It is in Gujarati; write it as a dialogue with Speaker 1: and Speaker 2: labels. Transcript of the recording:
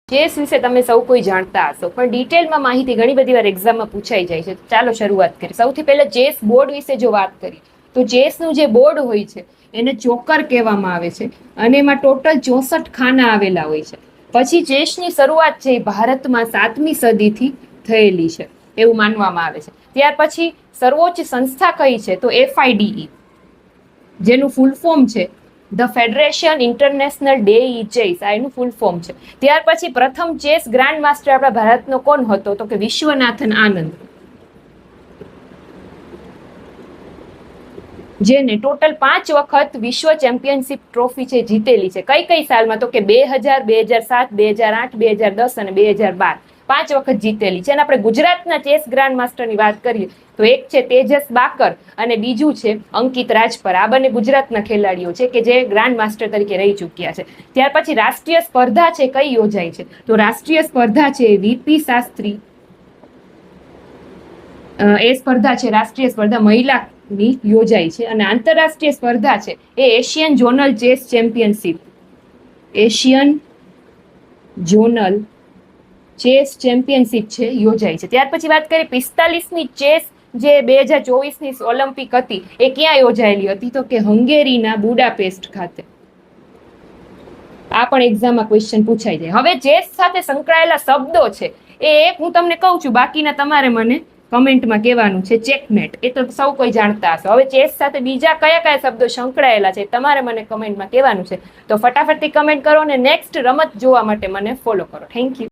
Speaker 1: ચેસ વિશે તમે સૌ કોઈ જાણતા હશો, પણ ડિટેલમાં માહિતી ઘણી બધી વાર એક્ઝામમાં પૂછાઈ જાય છે. ચાલો શરૂઆત કરીએ. સૌથી પહેલા ચેસ બોર્ડ વિશે જો વાત કરીએ તો ચેસનું જે બોર્ડ હોય છે એને ચોકર કહેવામાં આવે છે અને એમાં ટોટલ 64 ખાના આવેલા હોય છે. પછી ચેસની શરૂઆત છે એ ભારતમાં 7મી સદીથી થયેલી છે એવું માનવામાં આવે છે. ત્યાર પછી સર્વોચ્ચ સંસ્થા કઈ છે તો FIDE, જેનું ફૂલ ફોર્મ છે the federation international day chess, આ એનું ફૂલ ફોર્મ છે. ત્યાર પછી પ્રથમ ચેસ ગ્રાન્ડ માસ્ટર આપણા ભારતનો કોણ હતો તો કે વિશ્વનાથન આનંદ, જેને ટોટલ 5 વખત વિશ્વ ચેમ્પિયનશિપ ટ્રોફી છે જીતેલી છે. કઈ કઈ સાલમાં તો કે 2000, 2007, 2008, 2010 અને 2012, 5 વખત જીતેલી છે. અને આપણે ગુજરાતના ચેસ ગ્રાન્ડ માસ્ટરની વાત કરીએ તો એક છે તેજસ બાકર અને બીજું છે અંકિત રાજપર. આ બંને ગુજરાતના ખેલાડીઓ છે કે જે ગ્રાન્ડ માસ્ટર તરીકે રહી ચૂક્યા છે. ત્યાર પછી રાષ્ટ્રીય સ્પર્ધા છે કઈ યોજાય છે તો રાષ્ટ્રીય સ્પર્ધા છે VP શાસ્ત્રી, એ સ્પર્ધા છે રાષ્ટ્રીય સ્પર્ધા મહિલાની યોજાય છે. અને આંતરરાષ્ટ્રીય સ્પર્ધા છે એ Asian zonal chess championship, Asian zonal chess championship છે યોજાય છે. ત્યાર પછી વાત કરીએ 45મી ચેસ જે 2024ની ઓલિમ્પિક હતી એ ક્યાં યોજાયેલી હતી તો કે હંગેરીના બુડાપેસ્ટ ખાતે. આ પણ એક્ઝામમાં ક્વેશ્ચન પૂછાઈ જાય. હવે ચેસ સાથે સંકળાયેલા શબ્દો છે એ એક હું તમને કહું છું, બાકીના તમારે મને કમેન્ટમાં કહેવાનું છે. ચેકમેટ એ તો સૌ કોઈ જાણતા હશો. હવે ચેસ સાથે બીજા કયા કયા શબ્દો સંકળાયેલા છે તમારે મને કમેન્ટમાં કહેવાનું છે. તો ફટાફટથી કમેન્ટ કરો અને નેક્સ્ટ રમત જોવા માટે મને ફોલો કરો. Thank you.